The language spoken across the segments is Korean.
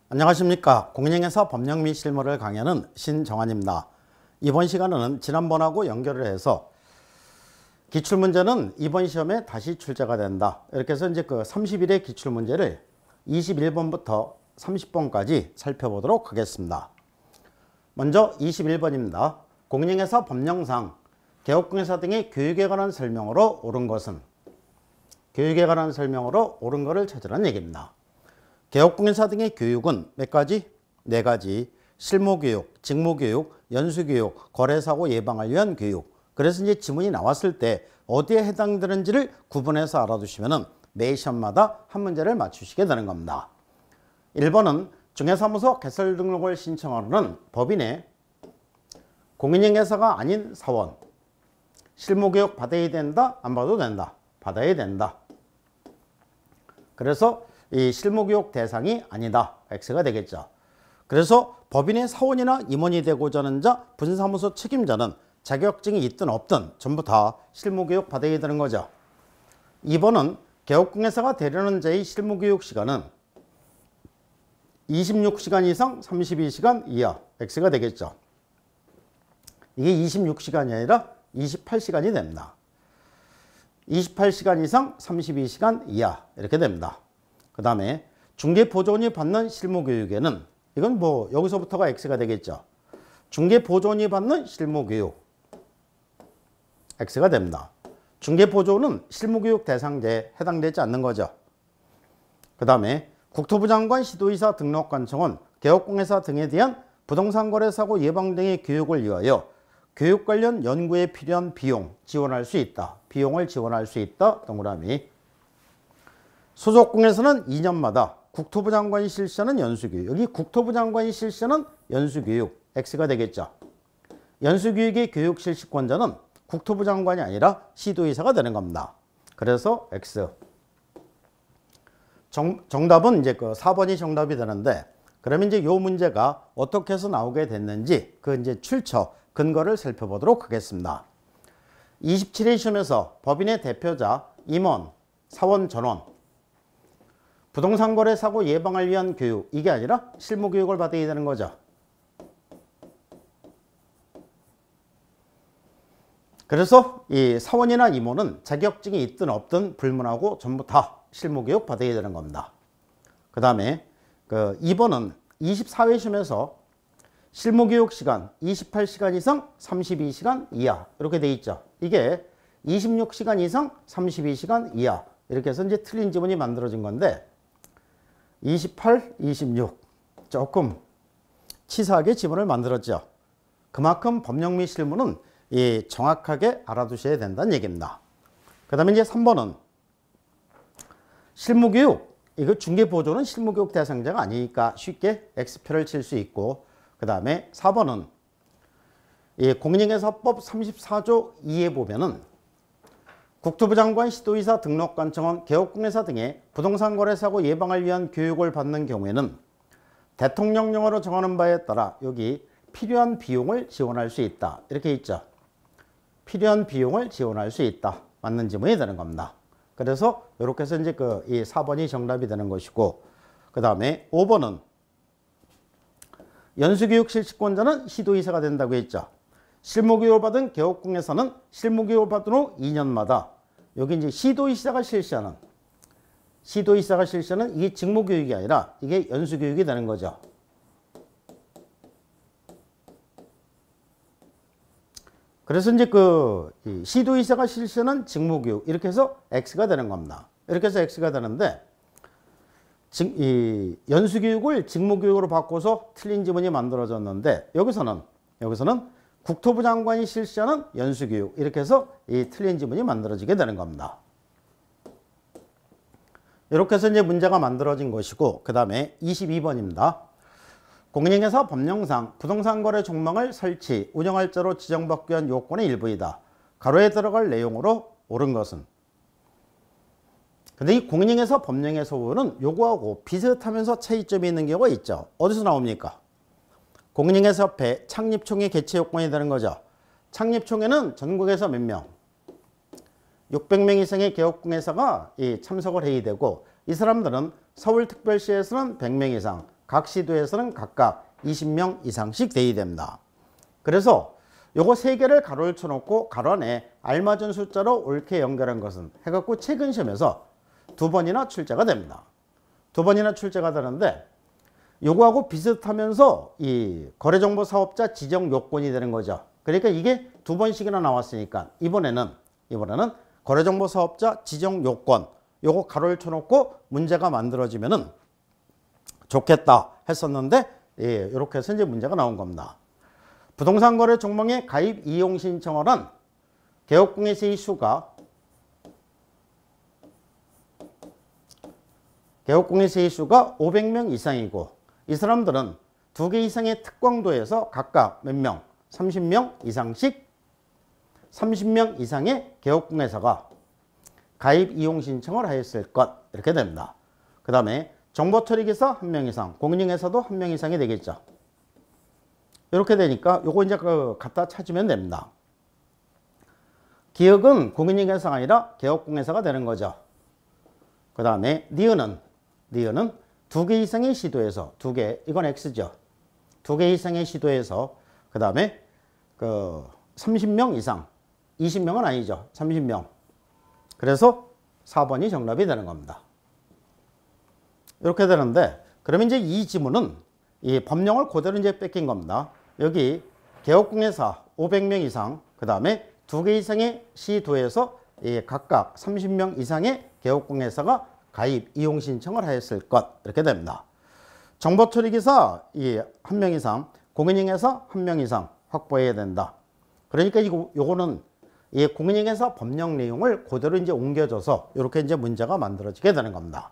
안녕하십니까. 공인중개사 법령 및 실무를 강의하는 신정환입니다. 이번 시간에는 지난번하고 연결을 해서 기출문제는 이번 시험에 다시 출제가 된다. 이렇게 해서 이제 그 30일의 기출문제를 21번부터 30번까지 살펴보도록 하겠습니다. 먼저 21번입니다. 공인중개사 법령상 개업공인사 등의 교육에 관한 설명으로 옳은 것은? 교육에 관한 설명으로 옳은 것을 찾으라는 얘기입니다. 개업공인사 등의 교육은 몇 가지? 네 가지. 실무교육, 직무교육, 연수교육, 거래사고 예방을 위한 교육. 그래서 이제 지문이 나왔을 때 어디에 해당되는지를 구분해서 알아두시면 매 시험마다 한 문제를 맞추시게 되는 겁니다. 1번은 중개사무소 개설 등록을 신청하는 법인의 공인중개사가 아닌 사원. 실무교육 받아야 된다? 안 받아도 된다? 받아야 된다. 그래서 이 실무교육 대상이 아니다. X가 되겠죠. 그래서 법인의 사원이나 임원이 되고자 하는 자, 분사무소 책임자는 자격증이 있든 없든 전부 다 실무교육 받아야 되는 거죠. 2번은 개업공인사가 되려는 자의 실무교육 시간은 26시간 이상 32시간 이하. X가 되겠죠. 이게 26시간이 아니라 28시간이 됩니다. 28시간 이상 32시간 이하 이렇게 됩니다. 그 다음에 중개보조원이 받는 실무교육에는 이건 뭐 여기서부터가 X가 되겠죠. 중개보조원이 받는 실무교육 X가 됩니다. 중개보조원은 실무교육 대상자에 해당되지 않는 거죠. 그 다음에 국토부 장관, 시도의사, 등록관청은 개업공인사 등에 대한 부동산거래사고 예방 등의 교육을 위하여 교육 관련 연구에 필요한 비용 지원할 수 있다. 비용을 지원할 수 있다. 동그라미. 소속공에서는 2년마다 국토부 장관이 실시하는 연수교육. 여기 국토부 장관이 실시하는 연수교육. X가 되겠죠. 연수교육의 교육 실시권자는 국토부 장관이 아니라 시도의사가 되는 겁니다. 그래서 X. 정답은 이제 그 4번이 정답이 되는데, 그러면 이제 요 문제가 어떻게 해서 나오게 됐는지 그 이제 출처, 근거를 살펴보도록 하겠습니다. 27회 시험에서 법인의 대표자, 임원, 사원 전원, 부동산 거래 사고 예방을 위한 교육, 이게 아니라 실무 교육을 받아야 되는 거죠. 그래서 이 사원이나 임원은 자격증이 있든 없든 불문하고 전부 다 실무 교육 받아야 되는 겁니다. 그 다음에 그 2번은 24회 시험에서 실무 교육 시간 28시간 이상 32시간 이하 이렇게 돼 있죠. 이게 26시간 이상 32시간 이하 이렇게 해서 이제 틀린 지문이 만들어진 건데, 28, 26 조금 치사하게 지문을 만들었죠. 그만큼 법령 및 실무는 정확하게 알아두셔야 된다는 얘기입니다. 그 다음에 이제 3번은 실무교육, 이거 중개보조는 실무교육 대상자가 아니니까 쉽게 X표를 칠 수 있고, 그 다음에 4번은 공인중개사법 34조 2에 보면은 국토부 장관, 시도의사, 등록관청은 개업공인사 등의 부동산 거래사고 예방을 위한 교육을 받는 경우에는 대통령령으로 정하는 바에 따라 여기 필요한 비용을 지원할 수 있다. 이렇게 있죠. 필요한 비용을 지원할 수 있다. 맞는 지문이 되는 겁니다. 그래서 이렇게 해서 이제 이 4번이 정답이 되는 것이고, 그 다음에 5번은 연수교육 실시권자는 시도의사가 된다고 했죠. 실무교육을 받은 개업공인사는 실무교육을 받은 후 2년마다 여기 이제 시도의사가 실시하는 이게 직무교육이 아니라 이게 연수교육이 되는 거죠. 그래서 이제 시도의사가 실시하는 직무교육 이렇게 해서 X가 되는 겁니다. 이렇게 해서 X가 되는데, 이 연수교육을 직무교육으로 바꿔서 틀린 지문이 만들어졌는데, 여기서는 국토부 장관이 실시하는 연수교육 이렇게 해서 이 틀린 지문이 만들어지게 되는 겁니다. 이렇게 해서 이제 문제가 만들어진 것이고, 그 다음에 22번입니다. 공인중개사 법령상 부동산 거래 종목을 설치, 운영할 자로 지정받기 위한 요건의 일부이다. 가로에 들어갈 내용으로 옳은 것은? 근데 이 공인중개사 법령에서는 요거하고 비슷하면서 차이점이 있는 경우가 있죠. 어디서 나옵니까? 공인중개사협회 창립총회 개최 요건이 되는 거죠. 창립총회는 전국에서 몇 명? 600명 이상의 개업공인사가 참석을 해야 되고, 이 사람들은 서울특별시에서는 100명 이상, 각 시도에서는 각각 20명 이상씩 대의됩니다. 그래서 요거 세 개를 가로를 쳐놓고 가로 안에 알맞은 숫자로 옳게 연결한 것은 해갖고 최근 시험에서 2번이나 출제가 됩니다. 2번이나 출제가 되는데 요거하고 비슷하면서 이 거래정보사업자 지정 요건이 되는 거죠. 그러니까 이게 2번씩이나 나왔으니까 이번에는 거래정보사업자 지정 요건 요거 가로를 쳐놓고 문제가 만들어지면은 좋겠다 했었는데 예, 이렇게 해서 이제 문제가 나온 겁니다. 부동산 거래 종목에 가입 이용 신청을 한 개업공예세의 수가 500명 이상이고 이 사람들은 2개 이상의 특광도에서 각각 몇 명? 30명 이상씩 30명 이상의 개업공예사가 가입 이용 신청을 하였을 것 이렇게 됩니다. 그 다음에 정보처리기사 1명 이상, 공인중개사도 1명 이상이 되겠죠. 이렇게 되니까 요거 이제 갖다 찾으면 됩니다. 기억은 공인중개사가 아니라 개업공예사가 되는 거죠. 그 다음에 니은은 2개 이상의 시도에서 2개, 이건 X죠. 2개 이상의 시도에서 그 다음에 30명 이상, 20명은 아니죠. 30명. 그래서 4번이 정답이 되는 겁니다. 이렇게 되는데 그러면 이제 이 지문은 이 법령을 그대로 이제 뺏긴 겁니다. 여기 개업공예사 500명 이상, 그 다음에 2개 이상의 시도에서 각각 30명 이상의 개업공예사가 가입 이용 신청을 하였을 것 이렇게 됩니다. 정보처리기사 1명 이상, 공인중개사 1명 이상 확보해야 된다. 그러니까 요거는 이 공인중개사 법령 내용을 그대로 이제 옮겨줘서 이렇게 이제 문제가 만들어지게 되는 겁니다.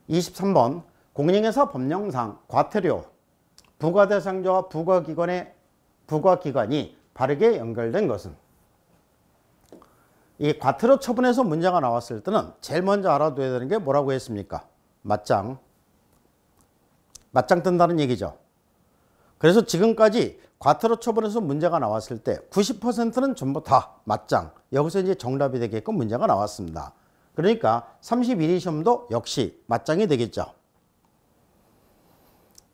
23번 공인중개사 법령상 과태료 부과대상자와 부과기관이 바르게 연결된 것은 이 과태료 처분에서 문제가 나왔을 때는 제일 먼저 알아둬야 되는 게 뭐라고 했습니까? 맞짱 뜬다는 얘기죠. 그래서 지금까지 과태료 처분에서 문제가 나왔을 때 90%는 전부 다 맞짱, 여기서 이제 정답이 되게끔 문제가 나왔습니다. 그러니까 31위 시험도 역시 맞짱이 되겠죠.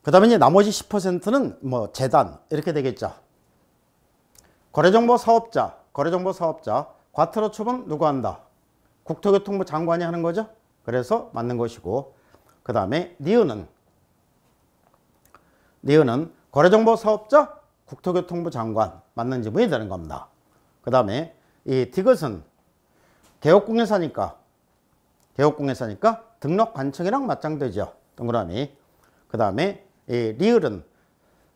그 다음에 이제 나머지 10%는 뭐 재단 이렇게 되겠죠. 거래정보 사업자 과태료 처분 누가 한다? 국토교통부 장관이 하는 거죠. 그래서 맞는 것이고, 그 다음에 니은은 거래정보 사업자 국토교통부 장관 맞는 지문이 되는 겁니다. 그 다음에 이 디귿은 개업공예사니까 등록관청이랑 맞짱되죠. 동그라미. 그 다음에 이 리을은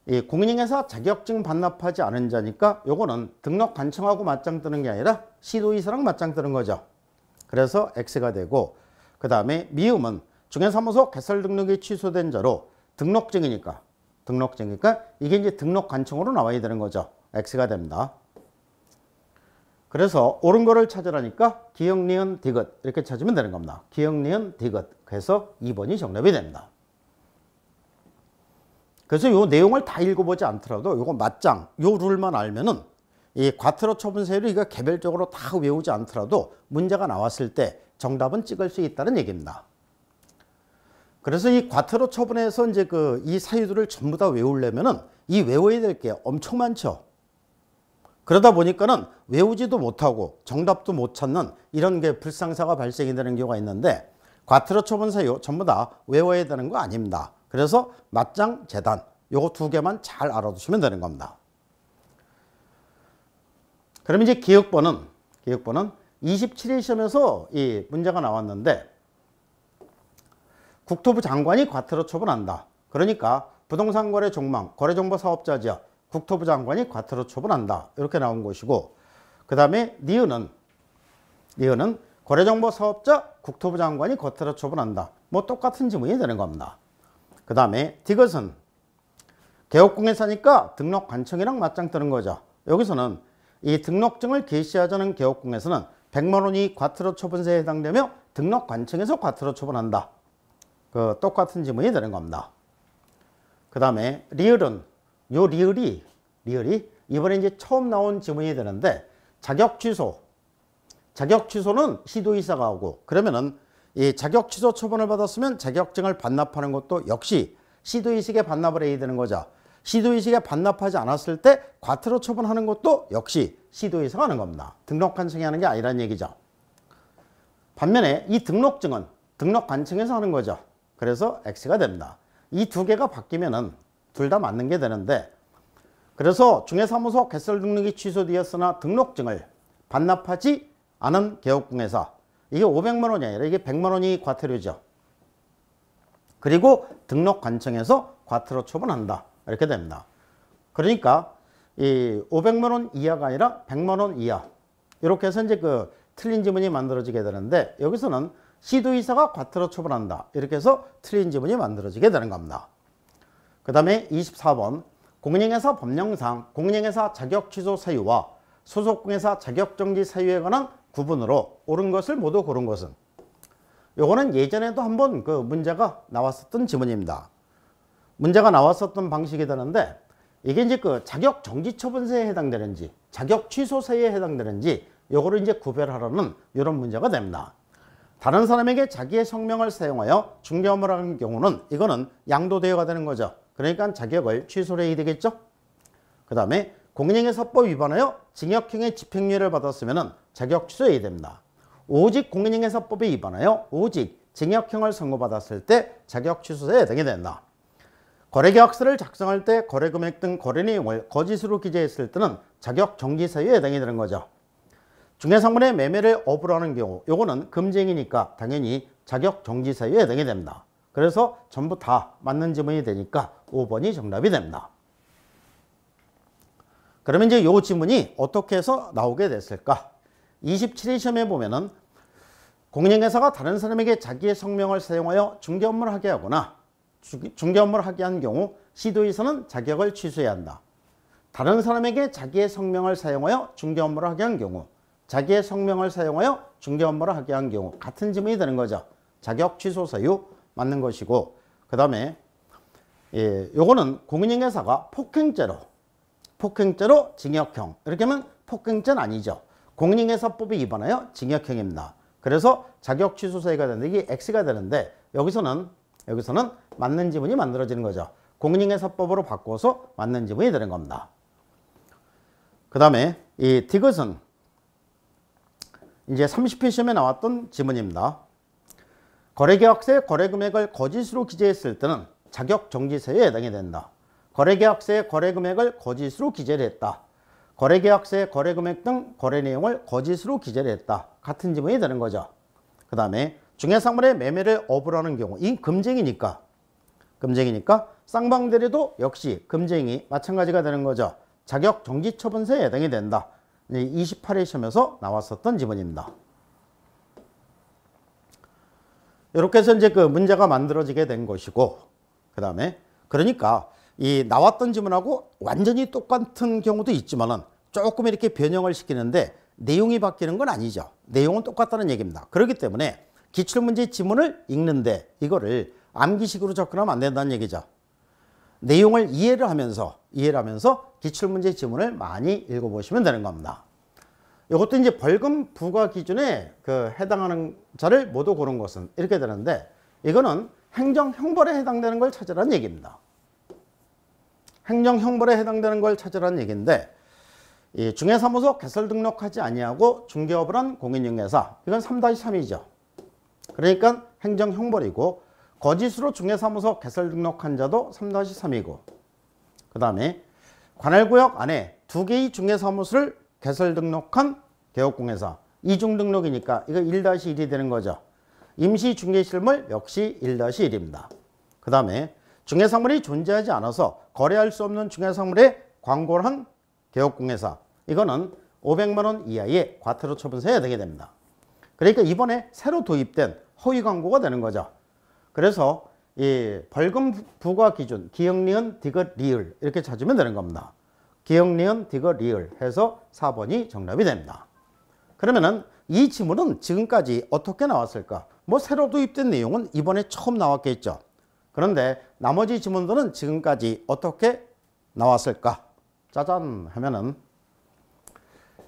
이 공인중개사 자격증 반납하지 않은 자니까 요거는 등록관청하고 맞짱뜨는 게 아니라 시도이사랑 맞짱뜨는 거죠. 그래서 X가 되고, 그 다음에 미음은 중개사무소 개설 등록이 취소된 자로 등록증이니까 이게 이제 등록관청으로 나와야 되는 거죠. X가 됩니다. 그래서 옳은 거를 찾으라니까 기역, 니은, 디귿 이렇게 찾으면 되는 겁니다. 기역, 니은, 디귿. 그래서 2번이 정답이 됩니다. 그래서 요 내용을 다 읽어보지 않더라도 요거 맞짱, 요 룰만 알면은 이 과태료 처분세율을 이거 개별적으로 다 외우지 않더라도 문제가 나왔을 때 정답은 찍을 수 있다는 얘기입니다. 그래서 이 과태료 처분에서 이제 이 사유들을 전부 다 외우려면은 이 외워야 될 게 엄청 많죠. 그러다 보니까는 외우지도 못하고 정답도 못 찾는 이런 게 불상사가 발생이 되는 경우가 있는데, 과태료 처분 사유 전부 다 외워야 되는 거 아닙니다. 그래서 맞짱, 재단 요거 2개만 잘 알아두시면 되는 겁니다. 그럼 이제 기억번은 27일 시험에서 이 문제가 나왔는데, 국토부 장관이 과태료 처분한다. 그러니까 부동산 거래 종망, 거래정보 사업자지역 국토부 장관이 과태료 처분한다. 이렇게 나온 것이고, 그 다음에 니은은 거래정보 사업자 국토부 장관이 과태료 처분한다. 뭐 똑같은 지문이 되는 겁니다. 그 다음에 디귿은 개업공예사니까 등록관청이랑 맞짱뜨는 거죠. 여기서는 이 등록증을 개시하자는 개업공예사는 100만 원이 과태료 처분세에 해당되며 등록관청에서 과태료 처분한다. 똑같은 지문이 되는 겁니다. 그 다음에 리을은 리을이 이번에 이제 처음 나온 지문이 되는데, 자격 취소는 시도이사가 하고, 그러면은 이 자격 취소 처분을 받았으면 자격증을 반납하는 것도 역시 시도이식에 반납을 해야 되는 거죠. 시도이식에 반납하지 않았을 때 과태료 처분하는 것도 역시 시도이식 하는 겁니다. 등록관청이 하는 게 아니란 얘기죠. 반면에 이 등록증은 등록관청에서 하는 거죠. 그래서 X가 됩니다. 이 두 개가 바뀌면은 둘 다 맞는 게 되는데, 그래서 중개사무소 개설 등록이 취소되었으나 등록증을 반납하지 않은 개업공회사, 이게 500만 원이 아니라 이게 100만 원이 과태료죠. 그리고 등록관청에서 과태료 처분한다. 이렇게 됩니다. 그러니까 이 500만 원 이하가 아니라 100만 원 이하, 이렇게 해서 이제 그 틀린 지문이 만들어지게 되는데, 여기서는 시도이사가 과태료 처분한다. 이렇게 해서 틀린 지문이 만들어지게 되는 겁니다. 그 다음에 24번 공인중개사 법령상 공인중개사 자격 취소 사유와 소속공인중개사 자격 정지 사유에 관한 구분으로 옳은 것을 모두 고른 것은, 요거는 예전에도 한번 그 문제가 나왔었던 지문입니다. 문제가 나왔었던 방식이 되는데, 이게 이제 그 자격 정지 처분서에 해당되는지 자격 취소 사유에 해당되는지 요거를 이제 구별하라는 이런 문제가 됩니다. 다른 사람에게 자기의 성명을 사용하여 중개업무를 하는 경우는 이거는 양도대여가 되는 거죠. 그러니까 자격을 취소를 해야 되겠죠. 그 다음에 공인중개사법 위반하여 징역형의 집행유예를 받았으면 자격 취소해야 됩니다. 오직 공인중개사법에 위반하여 오직 징역형을 선고받았을 때 자격 취소에 해당이 된다. 거래계약서를 작성할 때 거래금액 등 거래 내용을 거짓으로 기재했을 때는 자격 정지 사유에 해당이 되는 거죠. 중개상물의 매매를 업으로 하는 경우, 요거는 금지행위니까 당연히 자격 정지 사유에 해당이 됩니다. 그래서 전부 다 맞는 지문이 되니까 5번이 정답이 됩니다. 그러면 이제 요 지문이 어떻게 해서 나오게 됐을까? 27회 시험에 보면은 공인중개사가 다른 사람에게 자기의 성명을 사용하여 중개업무를 하게 하거나 중개업무를 하게 한 경우 시도에서는 자격을 취소해야 한다. 다른 사람에게 자기의 성명을 사용하여 중개업무를 하게 한 경우, 자기의 성명을 사용하여 중개업무를 하게 한 경우 같은 지문이 되는 거죠. 자격 취소 사유 맞는 것이고, 그 다음에 요거는 공인중개사가 폭행죄로 징역형, 이렇게 하면 폭행죄는 아니죠. 공인중개사법에 위반하여 징역형입니다. 그래서 자격 취소 사유가 되는데 이게 X가 되는데, 여기서는 맞는 지문이 만들어지는 거죠. 공인중개사법으로 바꿔서 맞는 지문이 되는 겁니다. 그 다음에 이 디귿은 이제 30회 시험에 나왔던 지문입니다. 거래계약서에 거래금액을 거짓으로 기재했을 때는 자격 정지 사유에 해당이 된다. 거래계약서에 거래금액을 거짓으로 기재를 했다. 거래계약서에 거래금액 등 거래 내용을 거짓으로 기재를 했다. 같은 지문이 되는 거죠. 그 다음에 중개상물의 매매를 업으로 하는 경우, 이 금쟁이니까 쌍방대리도 역시 금쟁이 마찬가지가 되는 거죠. 자격 정지 처분서에 해당이 된다. 28회 시험에서 나왔었던 지문입니다. 이렇게 해서 이제 그 문제가 만들어지게 된 것이고, 그 다음에 그러니까 이 나왔던 지문하고 완전히 똑같은 경우도 있지만은 조금 이렇게 변형을 시키는데 내용이 바뀌는 건 아니죠. 내용은 똑같다는 얘기입니다. 그렇기 때문에 기출문제 지문을 읽는데 이거를 암기식으로 접근하면 안 된다는 얘기죠. 내용을 이해를 하면서 기출문제 지문을 많이 읽어보시면 되는 겁니다. 이것도 이제 벌금 부과 기준에 그 해당하는 자를 모두 고른 것은 이렇게 되는데, 이거는 행정형벌에 해당되는 걸 찾으라는 얘기입니다. 행정형벌에 해당되는 걸 찾으라는 얘기인데, 이 중개사무소 개설 등록하지 아니하고 중개업을 한 공인중개사, 이건 3-3이죠. 그러니까 행정형벌이고, 거짓으로 중개사무소 개설 등록한 자도 3-3이고, 그 다음에 관할구역 안에 2개의 중개사무소를 개설 등록한 개업공회사, 이중등록이니까 이거 1-1이 되는 거죠. 임시중개실물 역시 1-1입니다. 그 다음에 중개상물이 존재하지 않아서 거래할 수 없는 중개상물에 광고를 한 개업공회사, 이거는 500만 원 이하의 과태료 처분서에 해당이 됩니다. 그러니까 이번에 새로 도입된 허위 광고가 되는 거죠. 그래서 이 벌금 부과 기준 기역, 니은, 디귿, 리을 이렇게 찾으면 되는 겁니다. 기역, 니은, 디귿, 리을 해서 4번이 정답이 됩니다. 그러면은 이 지문은 지금까지 어떻게 나왔을까? 뭐 새로 도입된 내용은 이번에 처음 나왔겠죠. 그런데 나머지 지문들은 지금까지 어떻게 나왔을까? 짜잔 하면은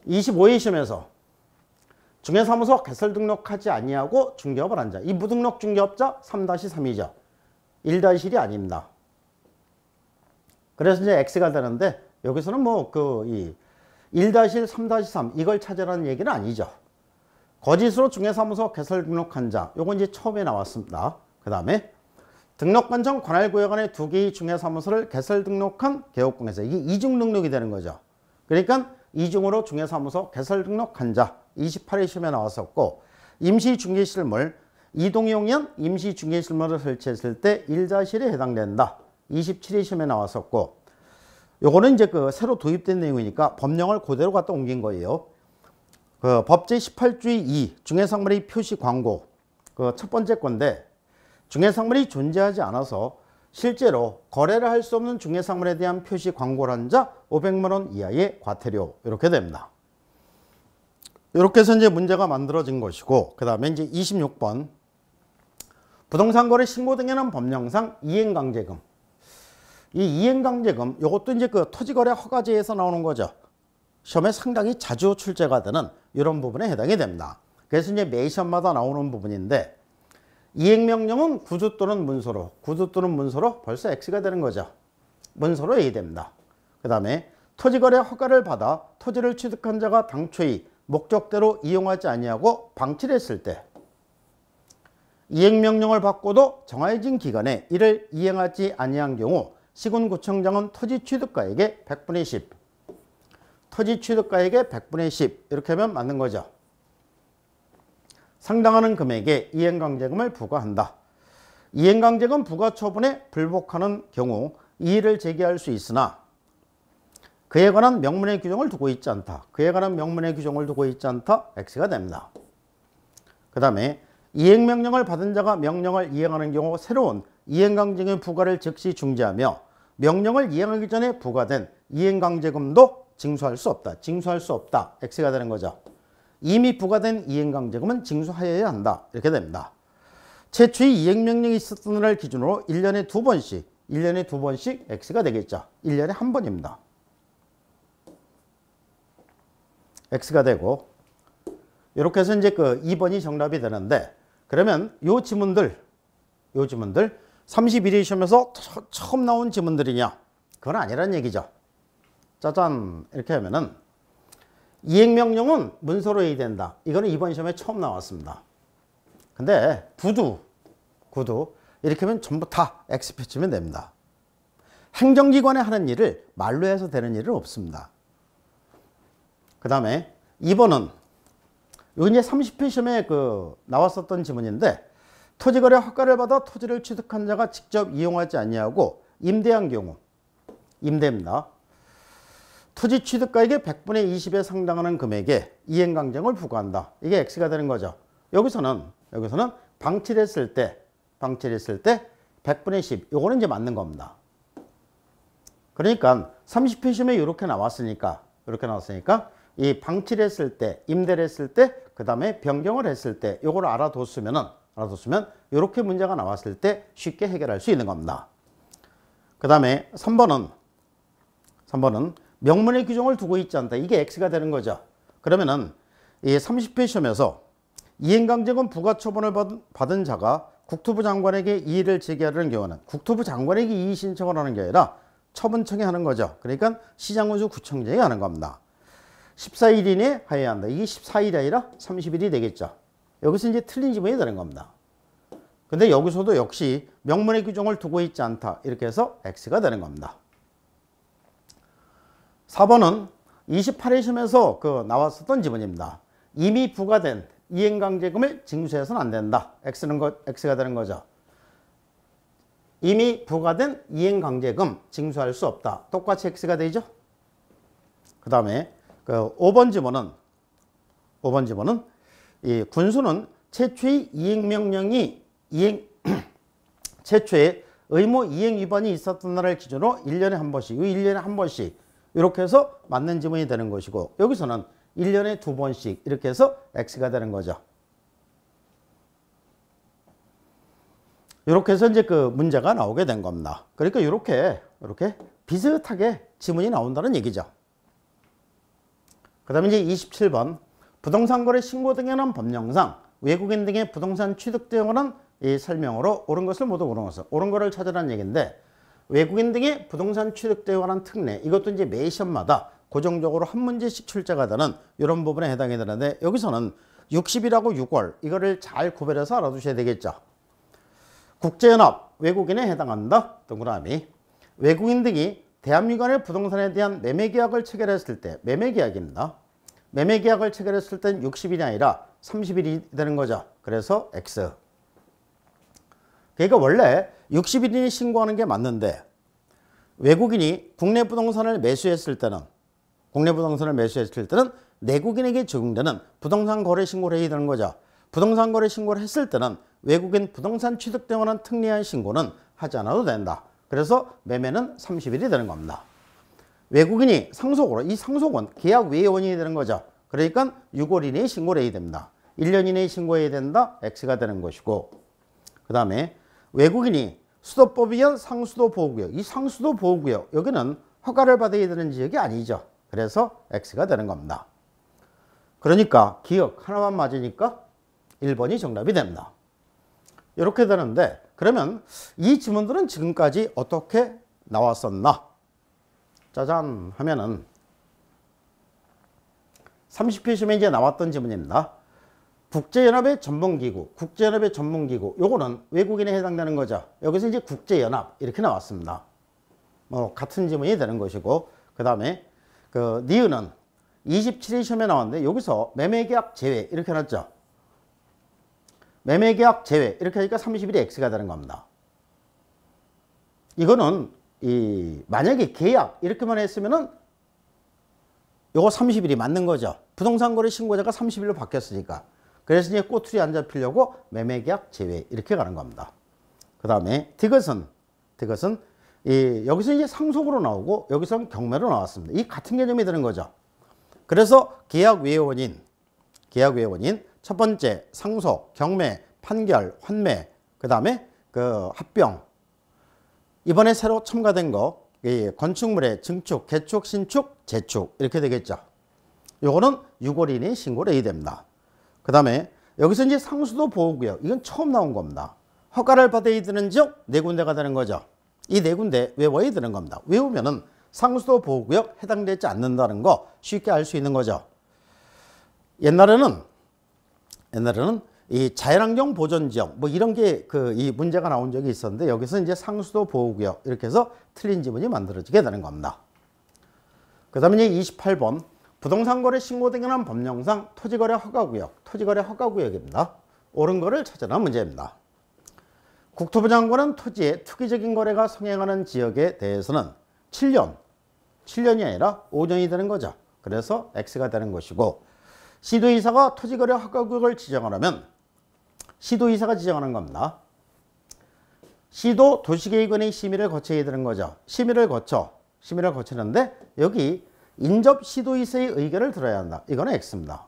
25회 시험에서 중개사무소 개설 등록하지 아니하고 중개업을 한 자. 이 무등록 중개업자 3-3이죠. 1-1이 아닙니다. 그래서 이제 X가 되는데 여기서는 뭐 이 1-1, 3-3 이걸 찾으라는 얘기는 아니죠. 거짓으로 중개사무소 개설 등록한 자. 요건 이제 처음에 나왔습니다. 그 다음에 등록관 전 관할구역안에 2개의 중개사무소를 개설 등록한 개업공개사. 이게 이중 등록이 되는 거죠. 그러니까 이중으로 중개사무소 개설 등록한 자 28회 시험에 나왔었고, 임시중개실물 이동용이면 임시중개실물을 설치했을 때 1-1에 해당된다. 27회 시험에 나왔었고, 요거는 이제 그 새로 도입된 내용이니까 법령을 그대로 갖다 옮긴 거예요. 그 법제 18조의 2 중개상물의 표시 광고 그 첫 번째 건데, 중개상물이 존재하지 않아서 실제로 거래를 할 수 없는 중개상물에 대한 표시 광고를 한 자 500만 원 이하의 과태료 이렇게 됩니다. 이렇게 해서 이제 문제가 만들어진 것이고, 그 다음에 이제 26번 부동산 거래 신고 등에는 법령상 이행강제금. 이 이행강제금 요것도 이제 그 토지거래 허가제에서 나오는 거죠. 시험에 상당히 자주 출제가 되는 이런 부분에 해당이 됩니다. 그래서 이제 매 시험마다 나오는 부분인데, 이행명령은 구두 또는 문서로, 구두 또는 문서로 벌써 X가 되는 거죠. 문서로 A 됩니다. 그 다음에 토지거래 허가를 받아 토지를 취득한 자가 당초의 목적대로 이용하지 아니하고 방치를 했을 때, 이행명령을 받고도 정해진 기간에 이를 이행하지 아니한 경우 시군구청장은 토지 취득가액의 100분의 10, 토지 취득가액의 100분의 10 이렇게 하면 맞는 거죠. 상당하는 금액에 이행강제금을 부과한다. 이행강제금 부과 처분에 불복하는 경우 이의를 제기할 수 있으나 그에 관한 명문의 규정을 두고 있지 않다. 그에 관한 명문의 규정을 두고 있지 않다. X가 됩니다. 그 다음에 이행명령을 받은 자가 명령을 이행하는 경우 새로운 이행강제금의 부과를 즉시 중지하며 명령을 이행하기 전에 부과된 이행강제금도 징수할 수 없다. 징수할 수 없다. X가 되는 거죠. 이미 부과된 이행강제금은 징수하여야 한다. 이렇게 됩니다. 최초의 이행명령이 있었던 날 기준으로 1년에 2번씩, 1년에 2번씩 X가 되겠죠. 1년에 1번입니다. X가 되고, 이렇게 해서 이제 그 2번이 정답이 되는데, 그러면 요 지문들 31회 시험에서 처음 나온 지문들이냐? 그건 아니란 얘기죠. 짜잔! 이렇게 하면은 이행명령은 문서로 해야 된다. 이거는 이번 시험에 처음 나왔습니다. 근데 구두 이렇게 하면 전부 다 X 표치면 됩니다. 행정기관에 하는 일을 말로 해서 되는 일은 없습니다. 그 다음에 2번은 여기 이제 30회 시험에 나왔었던 지문인데, 토지거래 허가를 받아 토지를 취득한 자가 직접 이용하지 아니하고 임대한 경우, 임대입니다. 토지 취득가액의 100분의 20에 상당하는 금액에 이행강제금을 부과한다. 이게 X가 되는 거죠. 여기서는 방치를 했을 때 100분의 10, 요거는 이제 맞는 겁니다. 그러니까 30회 시험에 이렇게 나왔으니까 이 방치를 했을 때, 임대를 했을 때, 그 다음에 변경을 했을 때 요거를 알아뒀으면 이렇게 문제가 나왔을 때 쉽게 해결할 수 있는 겁니다. 그 다음에 3번은 명문의 규정을 두고 있지 않다. 이게 X가 되는 거죠. 그러면은 이 30회 시험에서 이행강제금 부과 처분을 받은 자가 국토부 장관에게 이의를 제기하려는 경우는 국토부 장관에게 이의 신청을 하는 게 아니라 처분청에 하는 거죠. 그러니까 시장군수 구청장이 하는 겁니다. 14일 이내에 하여야 한다. 이게 14일이 아니라 30일이 되겠죠. 여기서 이제 틀린 지문이 되는 겁니다. 근데 여기서도 역시 명문의 규정을 두고 있지 않다. 이렇게 해서 X가 되는 겁니다. 4번은 28회 시험에서 나왔었던 지문입니다. 이미 부과된 이행강제금을 징수해서는 안 된다. X가 되는 거죠. 이미 부과된 이행강제금 징수할 수 없다. 똑같이 X가 되죠. 그 다음에 5번 지문은 이 군수는 최초의 최초의 의무 이행 위반이 있었던 날을 기준으로 1년에 한 번씩, 1년에 한 번씩 이렇게 해서 맞는 지문이 되는 것이고, 여기서는 1년에 2번씩 이렇게 해서 X가 되는 거죠. 이렇게 해서 이제 문제가 나오게 된 겁니다. 그러니까 이렇게 비슷하게 지문이 나온다는 얘기죠. 그 다음에 이제 27번 부동산 거래 신고 등에 관한 법령상 외국인 등의 부동산 취득 등에 관한 이 설명으로 옳은 것을 모두 옳은 것을 옳은 거를 찾으라는 얘기인데, 외국인 등의 부동산 취득 등에 관한 특례, 이것도 이제 매 시험마다 고정적으로 한 문제씩 출제가 되는 이런 부분에 해당이 되는데, 여기서는 60일하고 6월 이거를 잘 구별해서 알아두셔야 되겠죠. 국제연합 외국인에 해당한다. 동그라미. 외국인 등이 대한민국의 부동산에 대한 매매계약을 체결했을 때, 매매계약입니다. 매매계약을 체결했을 땐 60일이 아니라 30일이 되는 거죠. 그래서 X. 그러니까 원래 60일이 신고하는 게 맞는데, 외국인이 국내 부동산을 매수했을 때는 내국인에게 적용되는 부동산 거래 신고를 해야 되는 거죠. 부동산 거래 신고를 했을 때는 외국인 부동산 취득 등에 관한 특례한 신고는 하지 않아도 된다. 그래서 매매는 30일이 되는 겁니다. 외국인이 상속으로, 이 상속은 계약 외의 원인이 되는 거죠. 그러니까 6월 이내에 신고를 해야 됩니다. 1년 이내에 신고해야 된다. X가 되는 것이고, 그 다음에 외국인이 수도법에 의한 상수도 보호구역, 이 상수도 보호구역, 여기는 허가를 받아야 되는 지역이 아니죠. 그래서 X가 되는 겁니다. 그러니까 기억 하나만 맞으니까 1번이 정답이 됩니다. 이렇게 되는데, 그러면 이 지문들은 지금까지 어떻게 나왔었나? 짜잔 하면은 30회 시험에 이제 나왔던 지문입니다. 국제연합의 전문기구, 국제연합의 전문기구, 요거는 외국인에 해당되는 거죠. 여기서 이제 국제연합 이렇게 나왔습니다. 같은 지문이 되는 것이고, 그 다음에 그 니은은 27회 시험에 나왔는데, 여기서 매매계약 제외 이렇게 해놨죠. 매매계약 제외 이렇게 하니까 30일이 X가 되는 겁니다. 이거는 만약에 계약 이렇게만 했으면은 요거 30일이 맞는 거죠. 부동산 거래 신고자가 30일로 바뀌었으니까. 그래서 이제 꼬투리 안 잡히려고 매매계약 제외 이렇게 가는 겁니다. 그 다음에 디귿은 여기서 이제 상속으로 나오고 여기서는 경매로 나왔습니다. 이 같은 개념이 되는 거죠. 그래서 계약 외의 원인 첫 번째 상속, 경매, 판결, 환매, 그 다음에 그 합병, 이번에 새로 첨가된 거 건축물의 증축, 개축, 신축, 재축 이렇게 되겠죠. 요거는 6월 이내에 신고를 해야 됩니다. 그 다음에 여기서 이제 상수도 보호구역, 이건 처음 나온 겁니다. 허가를 받아야 되는 지역 네 군데가 되는 거죠. 이 네 군데 외워야 되는 겁니다. 외우면은 상수도 보호구역 해당되지 않는다는 거 쉽게 알 수 있는 거죠. 옛날에는 이 자연환경 보전지역 뭐 이런 게 이 문제가 나온 적이 있었는데, 여기서 이제 상수도 보호구역 이렇게 해서 틀린 지문이 만들어지게 되는 겁니다. 그 다음에 이제 28번 부동산 거래 신고 등에 관한 법령상 토지거래 허가구역입니다. 옳은 거를 찾아라 문제입니다. 국토부 장관은 토지의 투기적인 거래가 성행하는 지역에 대해서는 7년이 아니라 5년이 되는 거죠. 그래서 X가 되는 것이고, 시도이사가 토지거래 허가구역을 지정하려면 시도이사가 지정하는 겁니다. 시도 도시계획원의 심의를 거쳐야 되는 거죠. 심의를 거치는데 여기 인접 시도이사의 의견을 들어야 한다. 이거는 X입니다.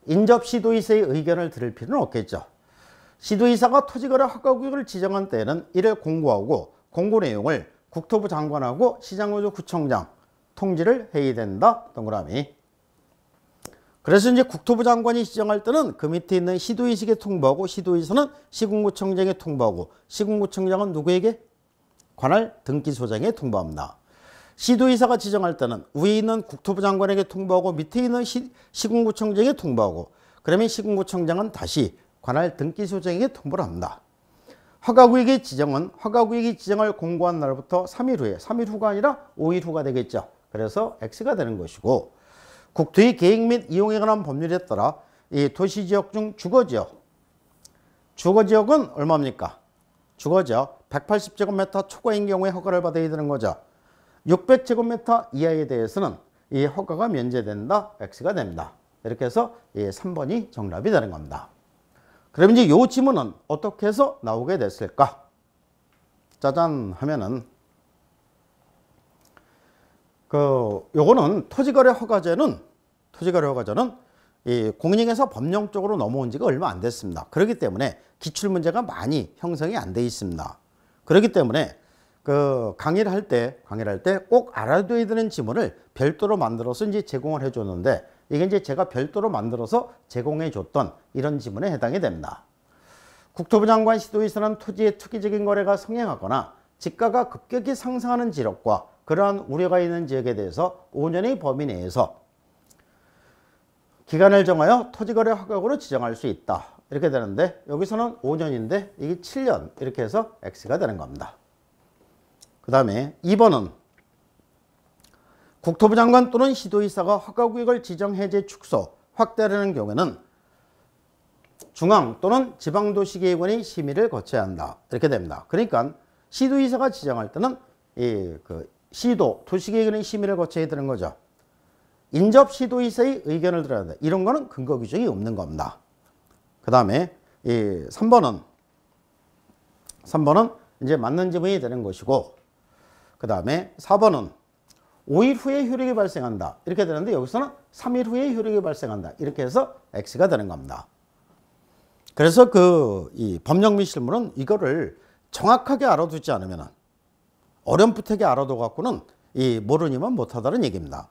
인접 시도이사의 의견을 들을 필요는 없겠죠. 시도이사가 토지거래 허가구역을 지정한 때에는 이를 공고하고, 공고 내용을 국토부 장관하고 시장구조 구청장 통지를 해야 된다. 동그라미. 그래서 이제 국토부 장관이 지정할 때는 그 밑에 있는 시도의식에 통보하고, 시도의사는 시군구청장에 통보하고, 시군구청장은 누구에게? 관할 등기소장에 통보합니다. 시도의사가 지정할 때는 위에 있는 국토부 장관에게 통보하고 밑에 있는 시군구청장에 통보하고, 그러면 시군구청장은 다시 관할 등기소장에게 통보를 합니다. 허가구역의 지정은 허가구역이 지정을 공고한 날부터 3일 후에, 3일 후가 아니라 5일 후가 되겠죠. 그래서 X가 되는 것이고, 국토의 계획 및 이용에 관한 법률에 따라 이 도시지역 중 주거지역은 얼마입니까? 주거지역 180제곱미터 초과인 경우에 허가를 받아야 되는 거죠. 600제곱미터 이하에 대해서는 이 허가가 면제된다. X가 됩니다. 이렇게 해서 3번이 정답이 되는 겁니다. 그럼 이제 이 지문은 어떻게 해서 나오게 됐을까? 짜잔 하면은 요거는 토지거래 허가제는 이 공인중개사 법령적으로 넘어온 지가 얼마 안 됐습니다. 그렇기 때문에 기출문제가 많이 형성이 안 돼 있습니다. 그렇기 때문에 강의를 할 때 꼭 알아둬야 되는 지문을 별도로 만들어서 이제 제공을 해줬는데, 이게 이제 제가 별도로 만들어서 제공해 줬던 이런 지문에 해당이 됩니다. 국토부 장관 시도에서는 토지의 투기적인 거래가 성행하거나 지가가 급격히 상승하는 지역과 그러한 우려가 있는 지역에 대해서 5년의 범위 내에서 기간을 정하여 토지거래 허가구로 지정할 수 있다. 이렇게 되는데 여기서는 5년인데 이게 7년 이렇게 해서 X가 되는 겁니다. 그 다음에 2번은 국토부 장관 또는 시도의사가 허가구역을 지정, 해제, 축소, 확대하려는 경우에는 중앙 또는 지방도시계획원의 심의를 거쳐야 한다. 이렇게 됩니다. 그러니까 시도의사가 지정할 때는 시도, 도시계획원의 심의를 거쳐야 되는 거죠. 인접 시도의사의 의견을 들어야 한다. 이런 거는 근거 규정이 없는 겁니다. 그 다음에 3번은 이제 맞는 지문이 되는 것이고, 그 다음에 4번은 5일 후에 효력이 발생한다. 이렇게 되는데 여기서는 3일 후에 효력이 발생한다. 이렇게 해서 X가 되는 겁니다. 그래서 이 법령 및 실무는 이거를 정확하게 알아두지 않으면 어렴풋하게 알아둬 갖고는 모르니만 못하다는 얘기입니다.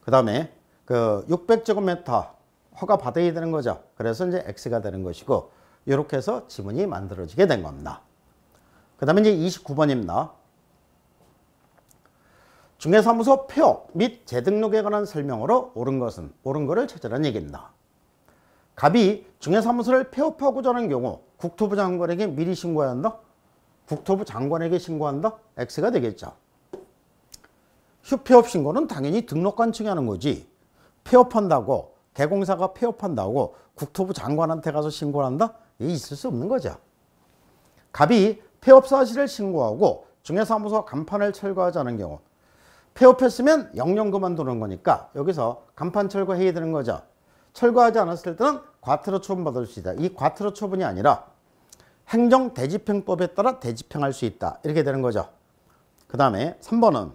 그 다음에 600제곱미터 허가 받아야 되는 거죠. 그래서 이제 X가 되는 것이고, 이렇게 해서 지문이 만들어지게 된 겁니다. 그 다음에 이제 29번입니다. 중개사무소 폐업 및 재등록에 관한 설명으로 옳은 거를 찾으라는 얘기입니다. 갑이 중개사무소를 폐업하고자 하는 경우 국토부 장관에게 미리 신고해야 한다? 국토부 장관에게 신고한다? X가 되겠죠. 휴폐업 신고는 당연히 등록관청이 하는 거지, 폐업한다고 개공사가 폐업한다고 국토부 장관한테 가서 신고를 한다? 이게 있을 수 없는 거죠. 갑이 폐업 사실을 신고하고 중개사무소 간판을 철거하자는 경우, 폐업했으면 영영 그만두는 거니까 여기서 간판 철거해야 되는 거죠. 철거하지 않았을 때는 과태료 처분받을 수 있다. 이 과태료 처분이 아니라 행정대집행법에 따라 대집행할 수 있다. 이렇게 되는 거죠. 그 다음에 3번은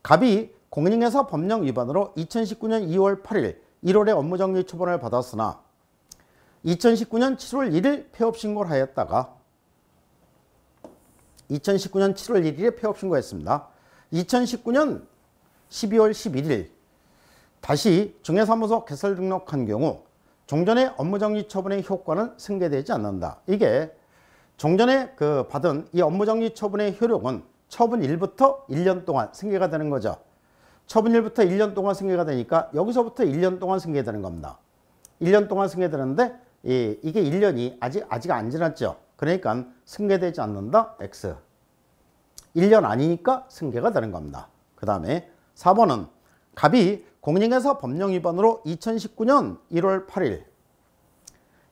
갑이 공인중개사 법령 위반으로 2019년 2월 8일 1월에 업무정지 처분을 받았으나 2019년 7월 1일 폐업 신고를 하였다가 2019년 7월 1일에 폐업 신고했습니다. 2019년 12월 11일 다시 중개사무소 개설 등록한 경우 종전의 업무정지 처분의 효과는 승계되지 않는다. 이게 종전에 받은 이 업무정지 처분의 효력은 처분일부터 1년 동안 승계가 되는 거죠. 처분일부터 1년 동안 승계가 되니까 여기서부터 1년 동안 승계되는 겁니다. 1년 동안 승계되는데 이게 1년이 아직 안 지났죠. 그러니까 승계되지 않는다. X. 1년 아니니까 승계가 되는 겁니다. 그 다음에 4번은 갑이 공인중개사 법령 위반으로 2019년 1월 8일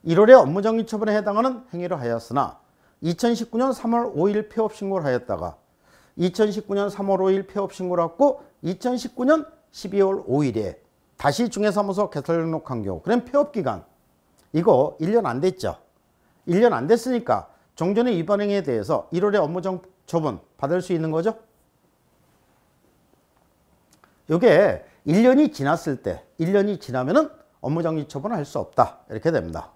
1월에 업무정지 처분에 해당하는 행위를 하였으나 2019년 3월 5일 폐업 신고를 하였다가 2019년 3월 5일 폐업 신고를 했고 2019년 12월 5일에 다시 중개사무소 개설 등록한 경우, 그럼 폐업기간 이거 1년 안 됐죠. 1년 안 됐으니까 종전의 위반 행위에 대해서 1월에 업무정지 처분 받을 수 있는 거죠. 이게 1년이 지났을 때, 1년이 지나면은 업무정지 처분을 할 수 없다. 이렇게 됩니다.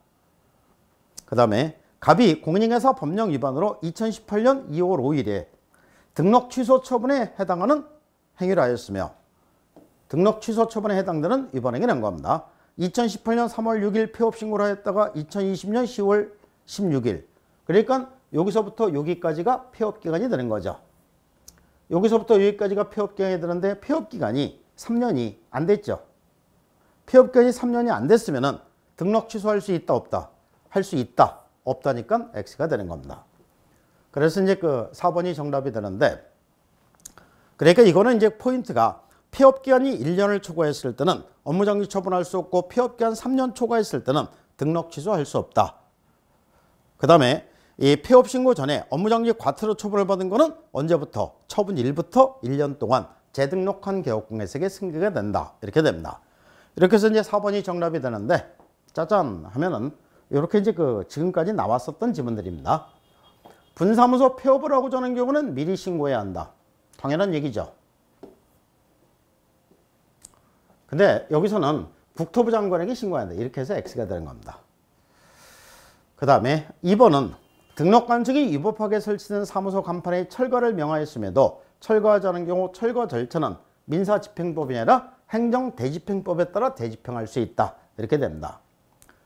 그 다음에 갑이 공인중개사 법령 위반으로 2018년 2월 5일에 등록 취소 처분에 해당하는 행위를 하였으며 등록 취소 처분에 해당되는 위반 행위를 한 겁니다. 2018년 3월 6일 폐업 신고를 하였다가 2020년 10월 16일, 그러니까 여기서부터 여기까지가 폐업 기간이 되는 거죠. 여기서부터 여기까지가 폐업 기간이 되는데 폐업 기간이 3년이 안 됐죠. 폐업 기간이 3년이 안 됐으면은 등록 취소할 수 있다 없다? 할 수 있다. 없다니까 X가 되는 겁니다. 그래서 이제 4번이 정답이 되는데, 그러니까 이거는 이제 포인트가 폐업 기간이 1년을 초과했을 때는 업무정지 처분할 수 없고 폐업 기간 3년 초과했을 때는 등록 취소할 수 없다. 그 다음에 이 폐업 신고 전에 업무정지 과태료 처분을 받은 거는 언제부터? 처분일부터 1년 동안 재등록한 개업공개색에 승계가 된다. 이렇게 됩니다. 이렇게 해서 이제 4번이 정답이 되는데, 짜잔 하면은 이렇게 이제 지금까지 나왔었던 지문들입니다. 분사무소 폐업을 하고자 하는 경우는 미리 신고해야 한다. 당연한 얘기죠. 근데 여기서는 국토부 장관에게 신고해야 한다. 이렇게 해서 X가 되는 겁니다. 그 다음에 2번은 등록관청이 위법하게 설치된 사무소 간판에 철거를 명하였음에도 철거하지 않은 경우 철거 절차는 민사집행법이 아니라 행정대집행법에 따라 대집행할 수 있다. 이렇게 됩니다.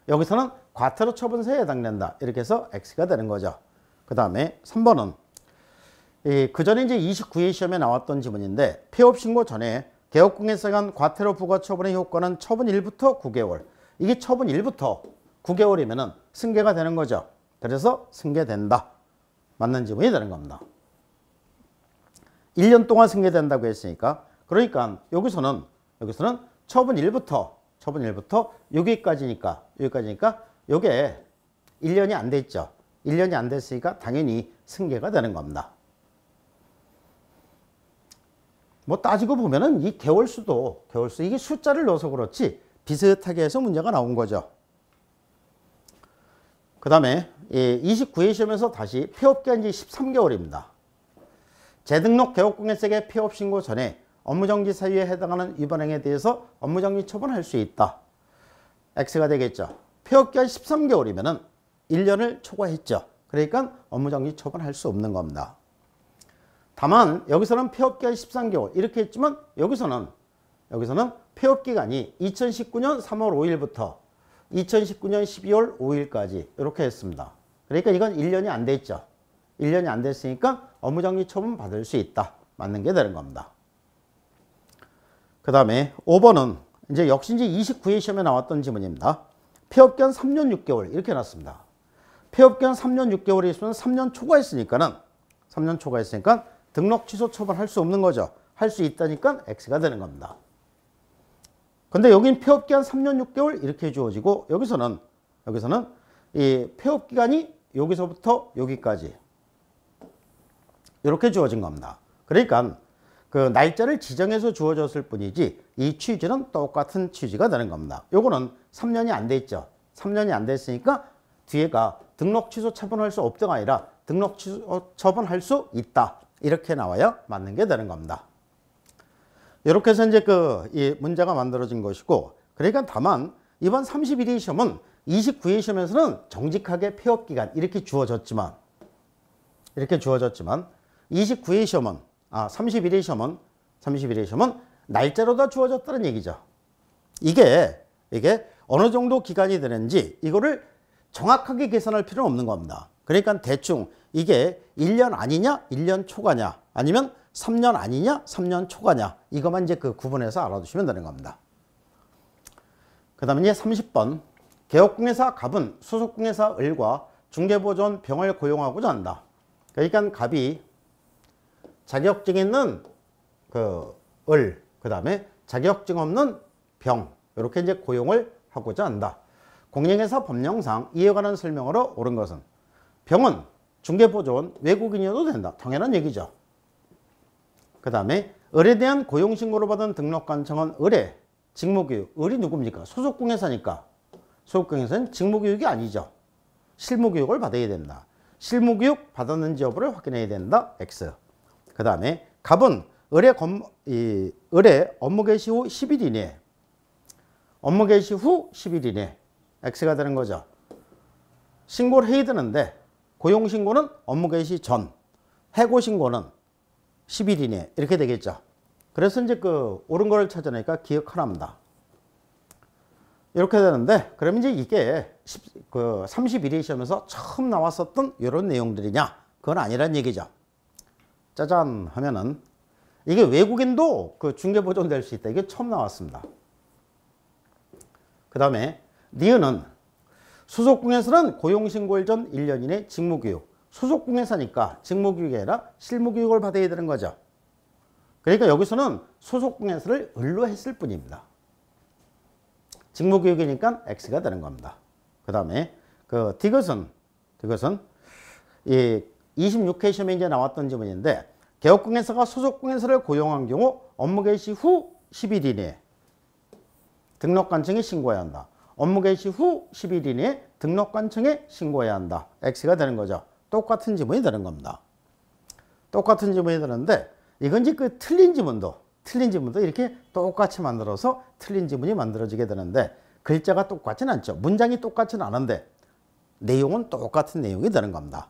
여기서는 과태료 처분서에 해당된다. 이렇게 해서 X가 되는 거죠. 그 다음에 3번은 그 전에 이제 29회 시험에 나왔던 지문인데 폐업 신고 전에 개업공개서에 간 과태료 부과 처분의 효과는 처분 1부터 9개월. 이게 처분 1부터 9개월이면은 승계가 되는 거죠. 그래서 승계된다. 맞는 지문이 되는 겁니다. 1년 동안 승계된다고 했으니까 그러니까 여기서는 처분 1부터 여기까지니까 요게 1년이 안 됐죠. 1년이 안 됐으니까 당연히 승계가 되는 겁니다. 뭐 따지고 보면은 이 개월수 이게 숫자를 넣어서 그렇지 비슷하게 해서 문제가 나온 거죠. 그 다음에 29회 시험에서 다시 폐업기간이 13개월입니다. 재등록 개업공개세계 폐업 신고 전에 업무정지 사유에 해당하는 위반행위에 대해서 업무정지 처분할 수 있다. X가 되겠죠. 폐업기간 13개월이면은 1년을 초과했죠. 그러니까 업무정지 처분할 수 없는 겁니다. 다만 여기서는 폐업기간 13개월 이렇게 했지만 여기서는 폐업기간이 2019년 3월 5일부터 2019년 12월 5일까지 이렇게 했습니다. 그러니까 이건 1년이 안 됐죠. 1년이 안 됐으니까 업무정지 처분 받을 수 있다. 맞는 게 되는 겁니다. 그 다음에 5번은 이제 역시 이제 29회 시험에 나왔던 지문입니다. 폐업기간 3년 6개월 이렇게 해놨습니다. 폐업기간 3년 6개월이 있으면 3년 초과했으니까 등록 취소 처분할 수 없는 거죠. 할 수 있다니까 X가 되는 겁니다. 근데 여긴 폐업기간 3년 6개월 이렇게 주어지고 여기서는 이 폐업기간이 여기서부터 여기까지 이렇게 주어진 겁니다. 그러니까 그 날짜를 지정해서 주어졌을 뿐이지 이 취지는 똑같은 취지가 되는 겁니다. 요거는 3년이 안 됐죠. 3년이 안 됐으니까 뒤에가 등록 취소 처분할 수 없다가 아니라 등록 취소 처분할 수 있다. 이렇게 나와야 맞는 게 되는 겁니다. 이렇게 해서 이제 이 문제가 만들어진 것이고, 그러니까 다만 이번 31회 시험은 29회 시험에서는 정직하게 폐업 기간 이렇게 주어졌지만 29회 시험은 31회 시험은 날짜로 다 주어졌다는 얘기죠. 이게 어느 정도 기간이 되는지 이거를 정확하게 계산할 필요는 없는 겁니다. 그러니까 대충 이게 1년 아니냐, 1년 초과냐, 아니면 3년 아니냐, 3년 초과냐, 이것만 이제 그 구분해서 알아두시면 되는 겁니다. 그 다음에 이제 30번. 개업공개사 갑은 소속공개사 을과 중개보조원 병을 고용하고자 한다. 그러니까 갑이 자격증 있는 을, 그 다음에 자격증 없는 병, 이렇게 이제 고용을 하고자 한다. 공인회사 법령상 이에 관한 설명으로 옳은 것은 병은 중개보조원 외국인이어도 된다. 당연한 얘기죠. 그 다음에 을에 대한 고용신고를 받은 등록관청은 을의 직무교육, 을이 누굽니까? 소속공개사니까 소속공개사는 직무교육이 아니죠. 실무교육을 받아야 된다. 실무교육 받았는지 여부를 확인해야 된다. X. 그 다음에 갑은 을의 업무 개시 후 10일 이내에 X가 되는 거죠. 신고를 해야 되는데 고용신고는 업무 개시 전, 해고신고는 10일 이내 이렇게 되겠죠. 그래서 이제 옳은 거를 찾아내니까 기억하랍니다. 이렇게 되는데 그러면 이제 이게 31회 시험에서 처음 나왔었던 이런 내용들이냐? 그건 아니란 얘기죠. 짜잔 하면은 이게 외국인도 중개보조원 될 수 있다. 이게 처음 나왔습니다. 그 다음에 니은은 소속공개사는 고용신고일 전 1년 이내 직무교육. 소속공개사니까 직무교육이 아니라 실무교육을 받아야 되는 거죠. 그러니까 여기서는 소속공개사를 을로 했을 뿐입니다. 직무교육이니까 X가 되는 겁니다. 그 다음에 디귿은 이 26회 시험에 이제 나왔던 지문인데 개업공개사가 소속공개사를 고용한 경우 업무 개시 후 10일 이내에 등록관청에 신고해야 한다. 업무 개시 후 10일 이내에 등록관청에 신고해야 한다. X가 되는 거죠. 똑같은 지문이 되는 겁니다. 똑같은 지문이 되는데 이건 이제 틀린 지문도 이렇게 똑같이 만들어서 틀린 지문이 만들어지게 되는데 글자가 똑같진 않죠. 문장이 똑같진 않은데 내용은 똑같은 내용이 되는 겁니다.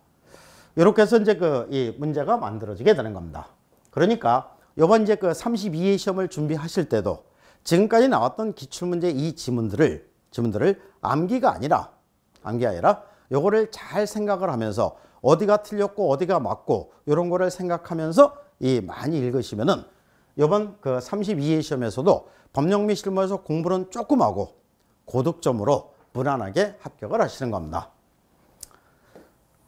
이렇게 해서 이제 이 문제가 만들어지게 되는 겁니다. 그러니까 이번 이제 32회 시험을 준비하실 때도 지금까지 나왔던 기출문제 이 지문들을 암기가 아니라 요거를 잘 생각을 하면서 어디가 틀렸고 어디가 맞고 이런 거를 생각하면서 많이 읽으시면은 이번 그 32회 시험에서도 법령 및 실무에서 공부는 조금 하고 고득점으로 무난하게 합격을 하시는 겁니다.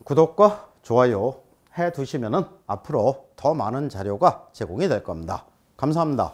구독과 좋아요 해 두시면은 앞으로 더 많은 자료가 제공이 될 겁니다. 감사합니다.